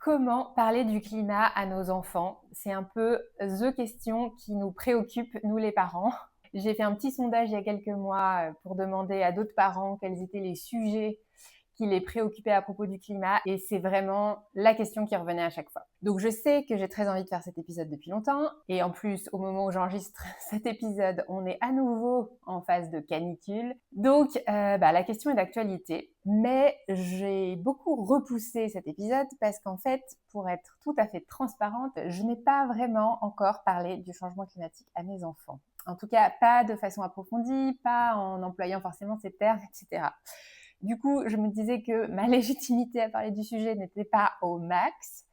Comment parler du climat à nos enfants? C'est un peu the question qui nous préoccupe, nous les parents. J'ai fait un petit sondage il y a quelques mois pour demander à d'autres parents quels étaient les sujets qui les préoccupaient à propos du climat et c'est vraiment la question qui revenait à chaque fois. Donc je sais que j'ai très envie de faire cet épisode depuis longtemps et en plus au moment où j'enregistre cet épisode, on est à nouveau en phase de canicule. Donc la question est d'actualité, mais j'ai beaucoup repoussé cet épisode parce qu'en fait, pour être tout à fait transparente, je n'ai pas vraiment encore parlé du changement climatique à mes enfants. En tout cas, pas de façon approfondie, pas en employant forcément ces termes, etc. Du coup, je me disais que ma légitimité à parler du sujet n'était pas au max,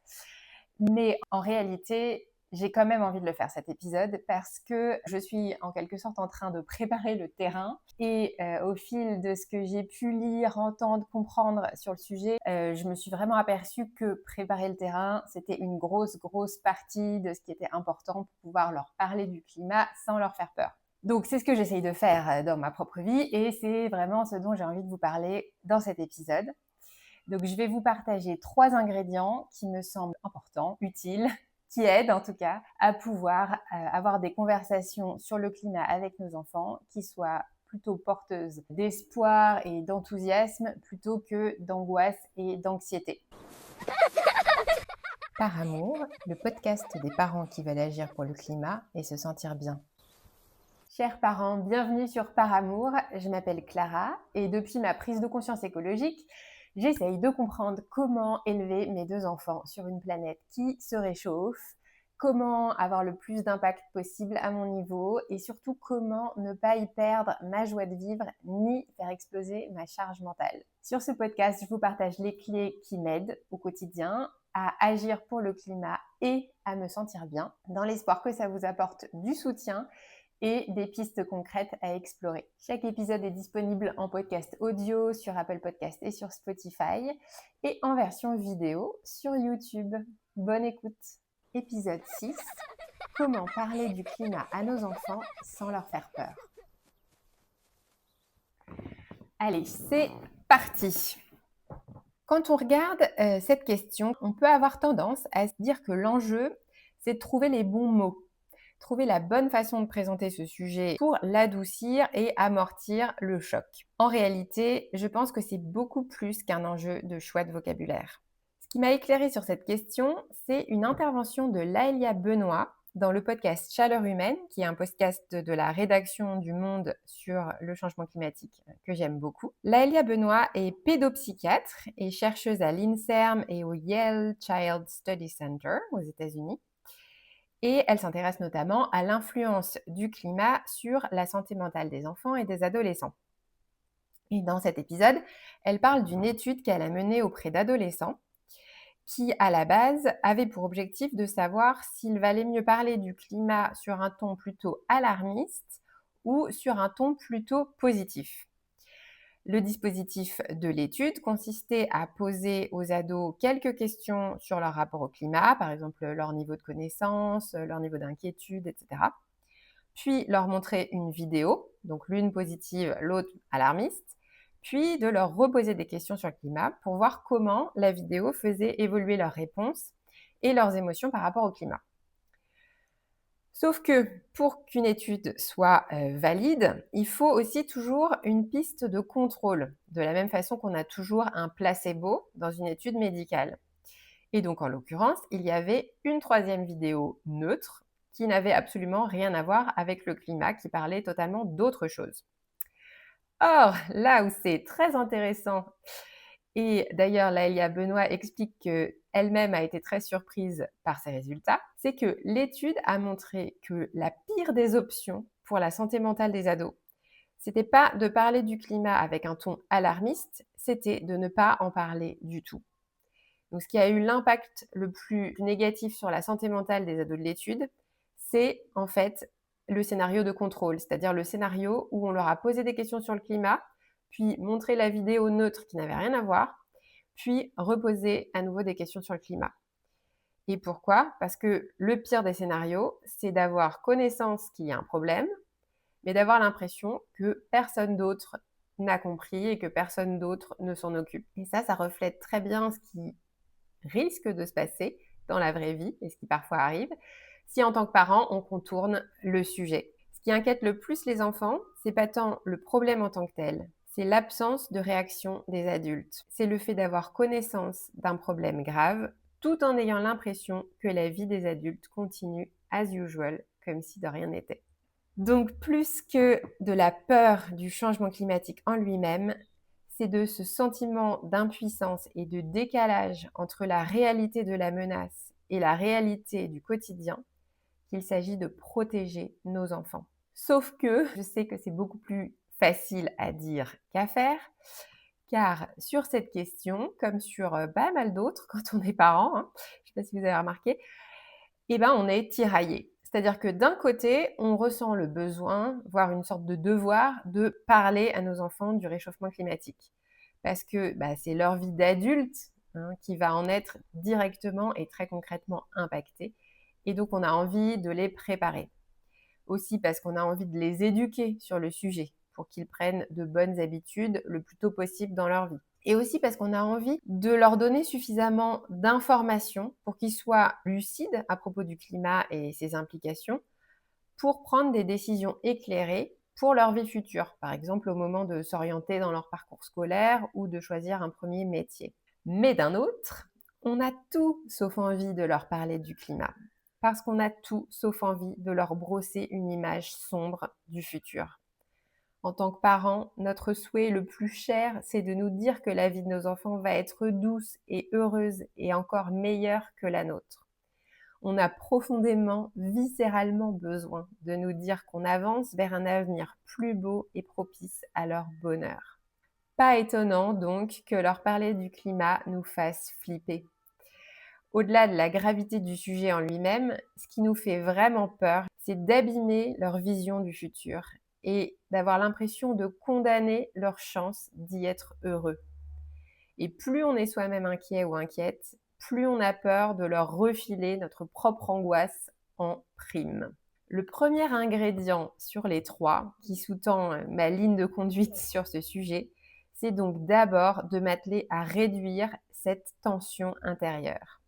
mais en réalité, j'ai quand même envie de le faire cet épisode parce que je suis en quelque sorte en train de préparer le terrain et au fil de ce que j'ai pu lire, entendre, comprendre sur le sujet, je me suis vraiment aperçue que préparer le terrain, c'était une grosse partie de ce qui était important pour pouvoir leur parler du climat sans leur faire peur. Donc c'est ce que j'essaye de faire dans ma propre vie et c'est vraiment ce dont j'ai envie de vous parler dans cet épisode. Donc je vais vous partager 3 ingrédients qui me semblent importants, utiles, qui aident en tout cas à pouvoir avoir des conversations sur le climat avec nos enfants qui soient plutôt porteuses d'espoir et d'enthousiasme plutôt que d'angoisse et d'anxiété. Par amour, le podcast des parents qui veulent agir pour le climat et se sentir bien. Chers parents, bienvenue sur Par Amour. Je m'appelle Clara et depuis ma prise de conscience écologique, j'essaye de comprendre comment élever mes 2 enfants sur une planète qui se réchauffe, comment avoir le plus d'impact possible à mon niveau et surtout comment ne pas y perdre ma joie de vivre ni faire exploser ma charge mentale. Sur ce podcast, je vous partage les clés qui m'aident au quotidien à agir pour le climat et à me sentir bien, dans l'espoir que ça vous apporte du soutien et des pistes concrètes à explorer. Chaque épisode est disponible en podcast audio sur Apple Podcast et sur Spotify et en version vidéo sur YouTube. Bonne écoute. Épisode 6. Comment parler du climat à nos enfants sans leur faire peur. Allez, c'est parti. Quand on regarde cette question, on peut avoir tendance à se dire que l'enjeu, c'est de trouver les bons mots. Trouver la bonne façon de présenter ce sujet pour l'adoucir et amortir le choc. En réalité, je pense que c'est beaucoup plus qu'un enjeu de choix de vocabulaire. Ce qui m'a éclairé sur cette question, c'est une intervention de Laëlia Benoît dans le podcast Chaleur humaine, qui est un podcast de la rédaction du Monde sur le changement climatique que j'aime beaucoup. Laëlia Benoît est pédopsychiatre et chercheuse à l'INSERM et au Yale Child Study Center aux États-Unis. Et elle s'intéresse notamment à l'influence du climat sur la santé mentale des enfants et des adolescents. Et dans cet épisode, elle parle d'une étude qu'elle a menée auprès d'adolescents qui, à la base, avait pour objectif de savoir s'il valait mieux parler du climat sur un ton plutôt alarmiste ou sur un ton plutôt positif. Le dispositif de l'étude consistait à poser aux ados quelques questions sur leur rapport au climat, par exemple leur niveau de connaissance, leur niveau d'inquiétude, etc. Puis leur montrer une vidéo, donc l'une positive, l'autre alarmiste, puis de leur reposer des questions sur le climat pour voir comment la vidéo faisait évoluer leurs réponses et leurs émotions par rapport au climat. Sauf que pour qu'une étude soit valide, il faut aussi toujours une piste de contrôle, de la même façon qu'on a toujours un placebo dans une étude médicale. Et donc en l'occurrence, il y avait une 3e vidéo neutre qui n'avait absolument rien à voir avec le climat, qui parlait totalement d'autre chose. Or, là où c'est très intéressant, et d'ailleurs Laëlia Benoît explique qu'elle-même a été très surprise par ces résultats, c'est que l'étude a montré que la pire des options pour la santé mentale des ados, c'était pas de parler du climat avec un ton alarmiste, c'était de ne pas en parler du tout. Donc ce qui a eu l'impact le plus négatif sur la santé mentale des ados de l'étude, c'est en fait le scénario de contrôle, c'est-à-dire le scénario où on leur a posé des questions sur le climat, puis montré la vidéo neutre qui n'avait rien à voir, puis reposer à nouveau des questions sur le climat. Et pourquoi ? Parce que le pire des scénarios, c'est d'avoir connaissance qu'il y a un problème, mais d'avoir l'impression que personne d'autre n'a compris et que personne d'autre ne s'en occupe. Et ça reflète très bien ce qui risque de se passer dans la vraie vie, et ce qui parfois arrive, si en tant que parent, on contourne le sujet. Ce qui inquiète le plus les enfants, c'est pas tant le problème en tant que tel, c'est l'absence de réaction des adultes. C'est le fait d'avoir connaissance d'un problème grave, tout en ayant l'impression que la vie des adultes continue as usual, comme si de rien n'était. Donc, plus que de la peur du changement climatique en lui-même, c'est de ce sentiment d'impuissance et de décalage entre la réalité de la menace et la réalité du quotidien qu'il s'agit de protéger nos enfants. Sauf que je sais que c'est beaucoup plus facile à dire qu'à faire, car sur cette question, comme sur pas mal d'autres quand on est parent, je ne sais pas si vous avez remarqué, on est tiraillé. C'est-à-dire que d'un côté, on ressent le besoin, voire une sorte de devoir, de parler à nos enfants du réchauffement climatique. Parce que c'est leur vie d'adulte qui va en être directement et très concrètement impactée. Et donc, on a envie de les préparer. Aussi parce qu'on a envie de les éduquer sur le sujet pour qu'ils prennent de bonnes habitudes le plus tôt possible dans leur vie. Et aussi parce qu'on a envie de leur donner suffisamment d'informations pour qu'ils soient lucides à propos du climat et ses implications pour prendre des décisions éclairées pour leur vie future, par exemple au moment de s'orienter dans leur parcours scolaire ou de choisir un premier métier. Mais d'un autre, on a tout sauf envie de leur parler du climat, parce qu'on a tout sauf envie de leur brosser une image sombre du futur. En tant que parents, notre souhait le plus cher, c'est de nous dire que la vie de nos enfants va être douce et heureuse et encore meilleure que la nôtre. On a profondément, viscéralement besoin de nous dire qu'on avance vers un avenir plus beau et propice à leur bonheur. Pas étonnant donc que leur parler du climat nous fasse flipper. Au-delà de la gravité du sujet en lui-même, ce qui nous fait vraiment peur, c'est d'abîmer leur vision du futur et d'avoir l'impression de condamner leur chance d'y être heureux. Et plus on est soi-même inquiet ou inquiète, plus on a peur de leur refiler notre propre angoisse en prime. Le premier ingrédient sur les 3 qui sous-tend ma ligne de conduite sur ce sujet, c'est donc d'abord de m'atteler à réduire cette tension intérieure.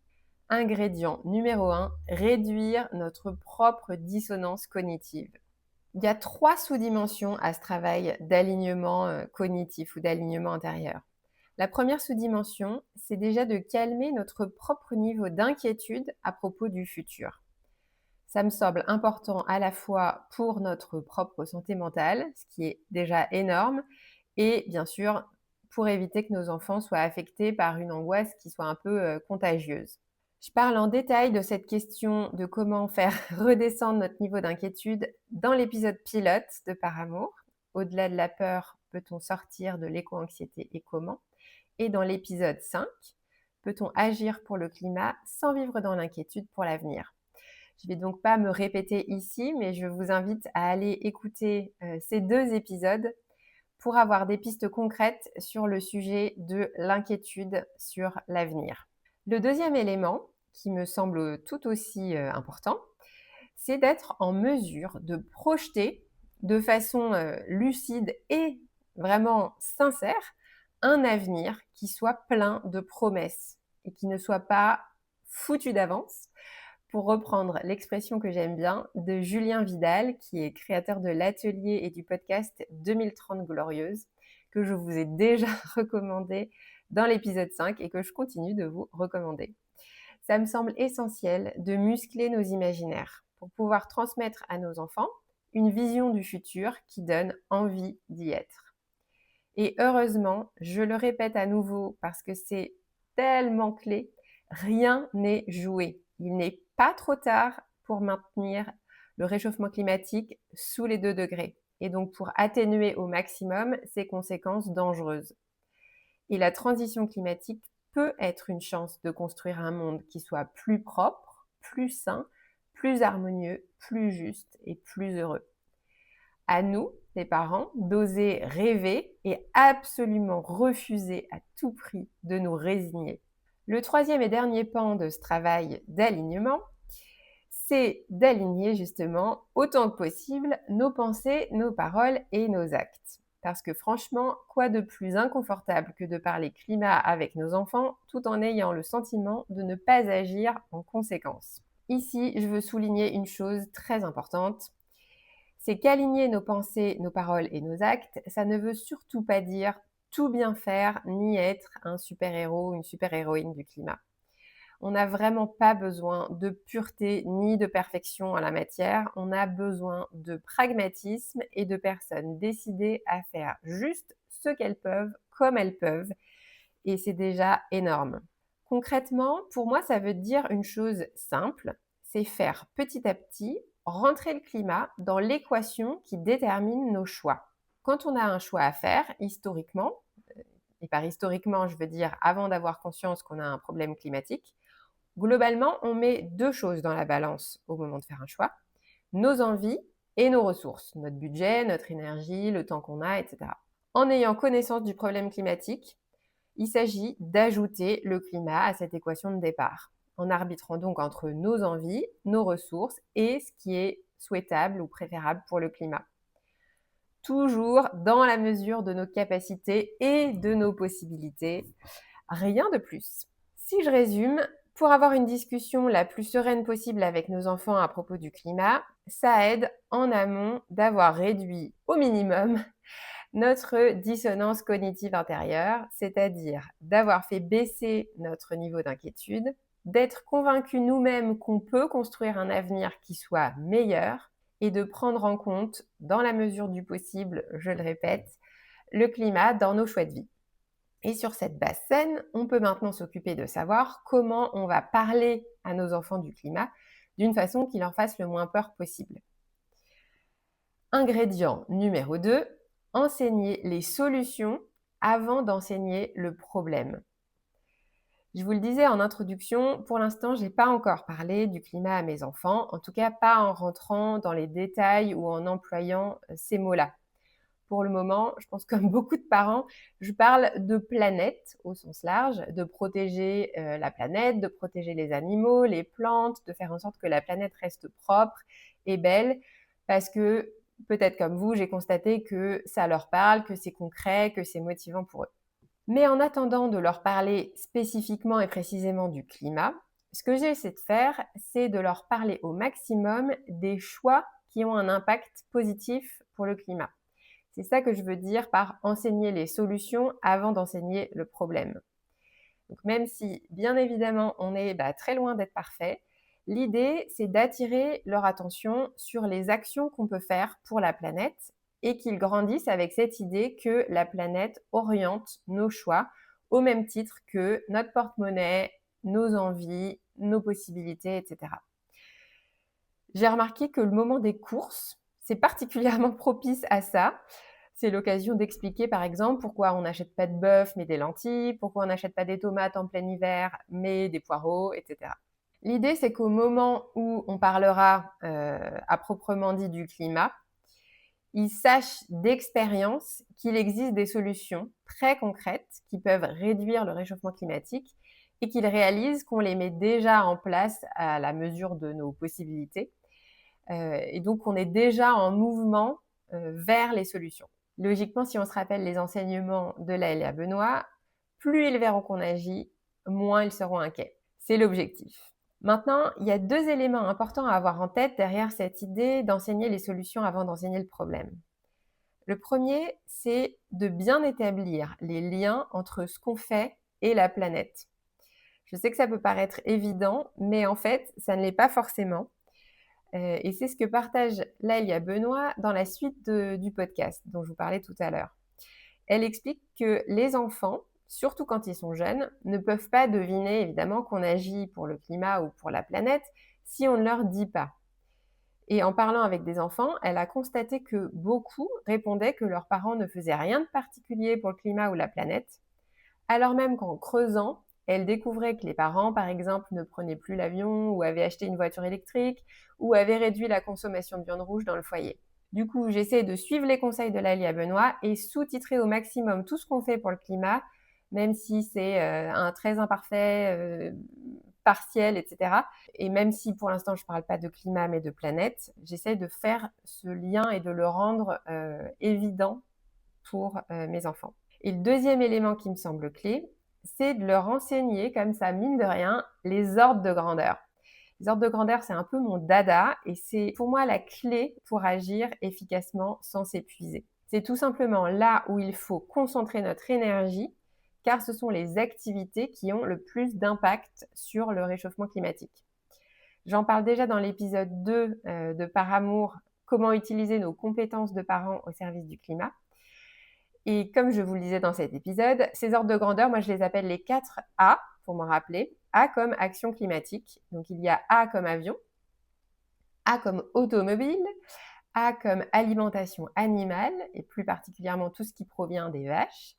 Ingrédient numéro 1, réduire notre propre dissonance cognitive. Il y a 3 sous-dimensions à ce travail d'alignement cognitif ou d'alignement intérieur. La première sous-dimension, c'est déjà de calmer notre propre niveau d'inquiétude à propos du futur. Ça me semble important à la fois pour notre propre santé mentale, ce qui est déjà énorme, et bien sûr pour éviter que nos enfants soient affectés par une angoisse qui soit un peu contagieuse. Je parle en détail de cette question de comment faire redescendre notre niveau d'inquiétude dans l'épisode pilote de Par amour. Au-delà de la peur, peut-on sortir de l'éco-anxiété et comment ? Et dans l'épisode 5, peut-on agir pour le climat sans vivre dans l'inquiétude pour l'avenir ? Je ne vais donc pas me répéter ici, mais je vous invite à aller écouter ces 2 épisodes pour avoir des pistes concrètes sur le sujet de l'inquiétude sur l'avenir. Le deuxième élément, qui me semble tout aussi important, c'est d'être en mesure de projeter de façon lucide et vraiment sincère un avenir qui soit plein de promesses et qui ne soit pas foutu d'avance, pour reprendre l'expression que j'aime bien de Julien Vidal, qui est créateur de l'atelier et du podcast 2030 Glorieuse, que je vous ai déjà recommandé dans l'épisode 5 et que je continue de vous recommander. Ça me semble essentiel de muscler nos imaginaires pour pouvoir transmettre à nos enfants une vision du futur qui donne envie d'y être. Et heureusement, je le répète à nouveau parce que c'est tellement clé, rien n'est joué. Il n'est pas trop tard pour maintenir le réchauffement climatique sous les 2 degrés et donc pour atténuer au maximum ses conséquences dangereuses. Et la transition climatique peut être une chance de construire un monde qui soit plus propre, plus sain, plus harmonieux, plus juste et plus heureux. À nous, les parents, d'oser rêver et absolument refuser à tout prix de nous résigner. Le troisième et dernier pan de ce travail d'alignement, c'est d'aligner justement autant que possible nos pensées, nos paroles et nos actes. Parce que franchement, quoi de plus inconfortable que de parler climat avec nos enfants tout en ayant le sentiment de ne pas agir en conséquence. Ici, je veux souligner une chose très importante, c'est qu'aligner nos pensées, nos paroles et nos actes, ça ne veut surtout pas dire tout bien faire ni être un super-héros ou une super-héroïne du climat. On n'a vraiment pas besoin de pureté ni de perfection en la matière. On a besoin de pragmatisme et de personnes décidées à faire juste ce qu'elles peuvent, comme elles peuvent. Et c'est déjà énorme. Concrètement, pour moi, ça veut dire une chose simple, c'est faire petit à petit rentrer le climat dans l'équation qui détermine nos choix. Quand on a un choix à faire, historiquement, et par historiquement, je veux dire avant d'avoir conscience qu'on a un problème climatique, globalement, on met deux choses dans la balance au moment de faire un choix, nos envies et nos ressources, notre budget, notre énergie, le temps qu'on a, etc. En ayant connaissance du problème climatique, il s'agit d'ajouter le climat à cette équation de départ, en arbitrant donc entre nos envies, nos ressources et ce qui est souhaitable ou préférable pour le climat. Toujours dans la mesure de nos capacités et de nos possibilités. Rien de plus. Si je résume, pour avoir une discussion la plus sereine possible avec nos enfants à propos du climat, ça aide en amont d'avoir réduit au minimum notre dissonance cognitive intérieure, c'est-à-dire d'avoir fait baisser notre niveau d'inquiétude, d'être convaincus nous-mêmes qu'on peut construire un avenir qui soit meilleur et de prendre en compte, dans la mesure du possible, je le répète, le climat dans nos choix de vie. Et sur cette base saine, on peut maintenant s'occuper de savoir comment on va parler à nos enfants du climat d'une façon qui leur fasse le moins peur possible. Ingrédient numéro 2, enseigner les solutions avant d'enseigner le problème. Je vous le disais en introduction, pour l'instant, je n'ai pas encore parlé du climat à mes enfants, en tout cas pas en rentrant dans les détails ou en employant ces mots-là. Pour le moment, je pense comme beaucoup de parents, je parle de planète au sens large, de protéger la planète, de protéger les animaux, les plantes, de faire en sorte que la planète reste propre et belle, parce que peut-être comme vous, j'ai constaté que ça leur parle, que c'est concret, que c'est motivant pour eux. Mais en attendant de leur parler spécifiquement et précisément du climat, ce que j'essaie de faire, c'est de leur parler au maximum des choix qui ont un impact positif pour le climat. C'est ça que je veux dire par enseigner les solutions avant d'enseigner le problème. Donc même si, bien évidemment, on est très loin d'être parfait, l'idée, c'est d'attirer leur attention sur les actions qu'on peut faire pour la planète et qu'ils grandissent avec cette idée que la planète oriente nos choix au même titre que notre porte-monnaie, nos envies, nos possibilités, etc. J'ai remarqué que le moment des courses, c'est particulièrement propice à ça. C'est l'occasion d'expliquer, par exemple, pourquoi on n'achète pas de bœuf mais des lentilles, pourquoi on n'achète pas des tomates en plein hiver mais des poireaux, etc. L'idée, c'est qu'au moment où on parlera à proprement dit du climat, ils sachent d'expérience qu'il existe des solutions très concrètes qui peuvent réduire le réchauffement climatique et qu'ils réalisent qu'on les met déjà en place à la mesure de nos possibilités. Et donc, on est déjà en mouvement vers les solutions. Logiquement, si on se rappelle les enseignements de Laëlia Benoît, plus ils verront qu'on agit, moins ils seront inquiets. C'est l'objectif. Maintenant, il y a deux éléments importants à avoir en tête derrière cette idée d'enseigner les solutions avant d'enseigner le problème. Le premier, c'est de bien établir les liens entre ce qu'on fait et la planète. Je sais que ça peut paraître évident, mais en fait, ça ne l'est pas forcément. Et c'est ce que partage Laëlia Benoît dans la suite du podcast dont je vous parlais tout à l'heure. Elle explique que les enfants, surtout quand ils sont jeunes, ne peuvent pas deviner évidemment qu'on agit pour le climat ou pour la planète si on ne leur dit pas. Et en parlant avec des enfants, elle a constaté que beaucoup répondaient que leurs parents ne faisaient rien de particulier pour le climat ou la planète, alors même qu'en creusant, elle découvrait que les parents, par exemple, ne prenaient plus l'avion ou avaient acheté une voiture électrique ou avaient réduit la consommation de viande rouge dans le foyer. Du coup, j'essaie de suivre les conseils de Laëlia Benoît et sous-titrer au maximum tout ce qu'on fait pour le climat, même si c'est un très imparfait, partiel, etc. Et même si pour l'instant je ne parle pas de climat mais de planète, j'essaie de faire ce lien et de le rendre évident pour mes enfants. Et le deuxième élément qui me semble clé, c'est de leur enseigner comme ça, mine de rien, les ordres de grandeur. Les ordres de grandeur, c'est un peu mon dada et c'est pour moi la clé pour agir efficacement sans s'épuiser. C'est tout simplement là où il faut concentrer notre énergie car ce sont les activités qui ont le plus d'impact sur le réchauffement climatique. J'en parle déjà dans l'épisode 2 de Par amour, comment utiliser nos compétences de parents au service du climat. Et comme je vous le disais dans cet épisode, ces ordres de grandeur, moi je les appelle les 4 A, pour m'en rappeler. A comme action climatique, donc il y a A comme avion, A comme automobile, A comme alimentation animale, et plus particulièrement tout ce qui provient des vaches,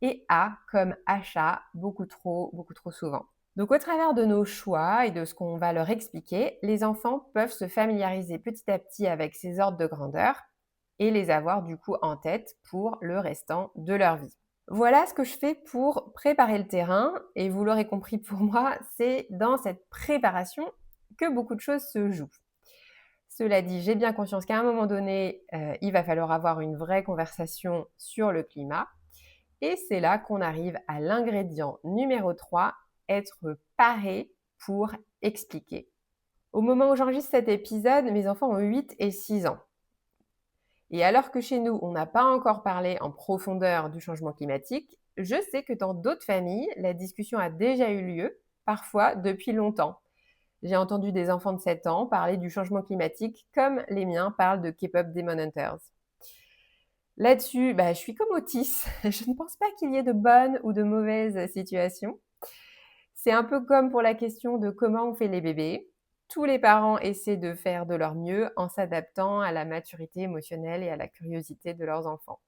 et A comme achat, beaucoup trop souvent. Donc au travers de nos choix et de ce qu'on va leur expliquer, les enfants peuvent se familiariser petit à petit avec ces ordres de grandeur et les avoir du coup en tête pour le restant de leur vie. Voilà ce que je fais pour préparer le terrain et vous l'aurez compris pour moi, c'est dans cette préparation que beaucoup de choses se jouent. Cela dit, j'ai bien conscience qu'à un moment donné, il va falloir avoir une vraie conversation sur le climat et c'est là qu'on arrive à l'ingrédient numéro 3, être paré pour expliquer. Au moment où j'enregistre cet épisode, mes enfants ont 8 et 6 ans. Et alors que chez nous, on n'a pas encore parlé en profondeur du changement climatique, je sais que dans d'autres familles, la discussion a déjà eu lieu, parfois depuis longtemps. J'ai entendu des enfants de 7 ans parler du changement climatique comme les miens parlent de K-pop Demon Hunters. Là-dessus, je suis comme Otis. Je ne pense pas qu'il y ait de bonnes ou de mauvaises situations. C'est un peu comme pour la question de comment on fait les bébés. Tous les parents essaient de faire de leur mieux en s'adaptant à la maturité émotionnelle et à la curiosité de leurs enfants.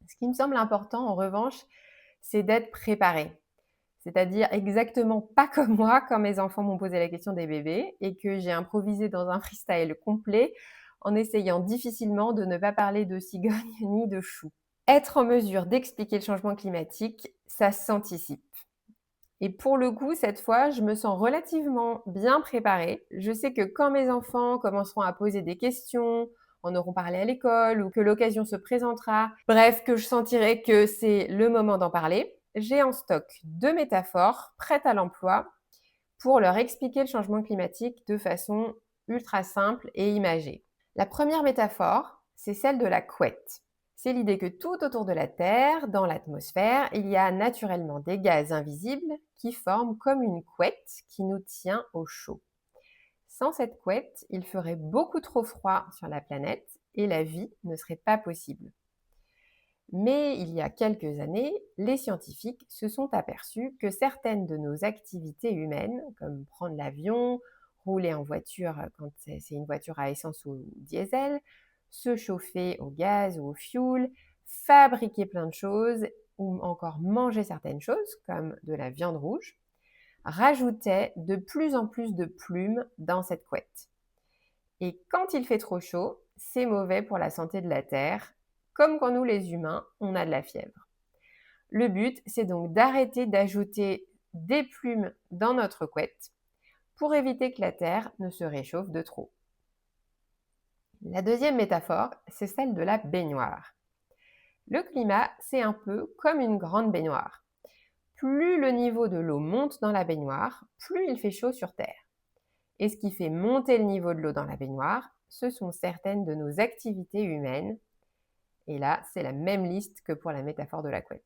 Ce qui me semble important, en revanche, c'est d'être préparé. C'est-à-dire exactement pas comme moi quand mes enfants m'ont posé la question des bébés et que j'ai improvisé dans un freestyle complet en essayant difficilement de ne pas parler de cigogne ni de chou. Être en mesure d'expliquer le changement climatique, ça s'anticipe. Et pour le coup, cette fois, je me sens relativement bien préparée. Je sais que quand mes enfants commenceront à poser des questions, en auront parlé à l'école ou que l'occasion se présentera, bref, que je sentirai que c'est le moment d'en parler, j'ai en stock 2 métaphores prêtes à l'emploi pour leur expliquer le changement climatique de façon ultra simple et imagée. La première métaphore, c'est celle de la couette. C'est l'idée que tout autour de la Terre, dans l'atmosphère, il y a naturellement des gaz invisibles qui forment comme une couette qui nous tient au chaud. Sans cette couette, il ferait beaucoup trop froid sur la planète et la vie ne serait pas possible. Mais il y a quelques années, les scientifiques se sont aperçus que certaines de nos activités humaines, comme prendre l'avion, rouler en voiture quand c'est une voiture à essence ou diesel, se chauffer au gaz ou au fioul, fabriquer plein de choses ou encore manger certaines choses comme de la viande rouge, rajoutaient de plus en plus de plumes dans cette couette. Et quand il fait trop chaud, c'est mauvais pour la santé de la Terre, comme quand nous les humains, on a de la fièvre. Le but, c'est donc d'arrêter d'ajouter des plumes dans notre couette pour éviter que la Terre ne se réchauffe de trop. La deuxième métaphore, c'est celle de la baignoire. Le climat, c'est un peu comme une grande baignoire. Plus le niveau de l'eau monte dans la baignoire, plus il fait chaud sur Terre. Et ce qui fait monter le niveau de l'eau dans la baignoire, ce sont certaines de nos activités humaines. Et là, c'est la même liste que pour la métaphore de la couette.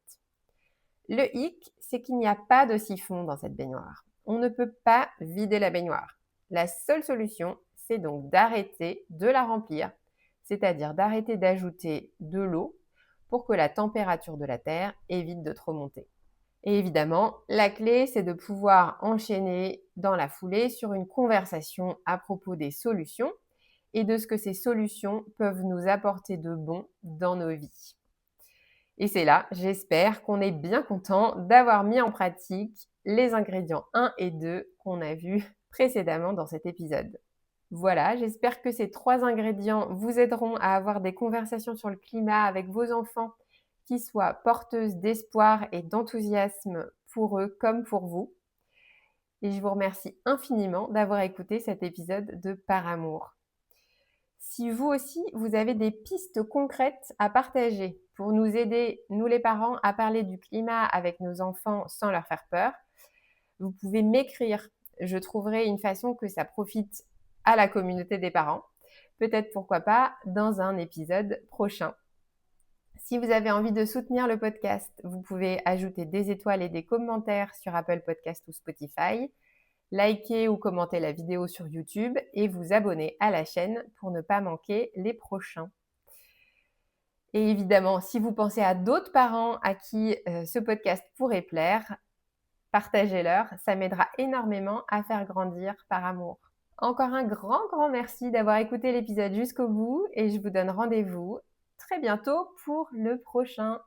Le hic, c'est qu'il n'y a pas de siphon dans cette baignoire. On ne peut pas vider la baignoire. La seule solution, c'est donc d'arrêter de la remplir, c'est-à-dire d'arrêter d'ajouter de l'eau pour que la température de la Terre évite de trop monter. Et évidemment, la clé, c'est de pouvoir enchaîner dans la foulée sur une conversation à propos des solutions et de ce que ces solutions peuvent nous apporter de bon dans nos vies. Et c'est là, j'espère, qu'on est bien content d'avoir mis en pratique les ingrédients 1 et 2 qu'on a vus précédemment dans cet épisode. Voilà, j'espère que ces 3 ingrédients vous aideront à avoir des conversations sur le climat avec vos enfants qui soient porteuses d'espoir et d'enthousiasme pour eux comme pour vous. Et je vous remercie infiniment d'avoir écouté cet épisode de Par amour. Si vous aussi, vous avez des pistes concrètes à partager pour nous aider, nous les parents, à parler du climat avec nos enfants sans leur faire peur, vous pouvez m'écrire. Je trouverai une façon que ça profite à la communauté des parents. Peut-être, pourquoi pas, dans un épisode prochain. Si vous avez envie de soutenir le podcast, vous pouvez ajouter des étoiles et des commentaires sur Apple Podcast ou Spotify, liker ou commenter la vidéo sur YouTube et vous abonner à la chaîne pour ne pas manquer les prochains. Et évidemment, si vous pensez à d'autres parents à qui ce podcast pourrait plaire, partagez-leur, ça m'aidera énormément à faire grandir par amour. Encore un grand merci d'avoir écouté l'épisode jusqu'au bout et je vous donne rendez-vous très bientôt pour le prochain.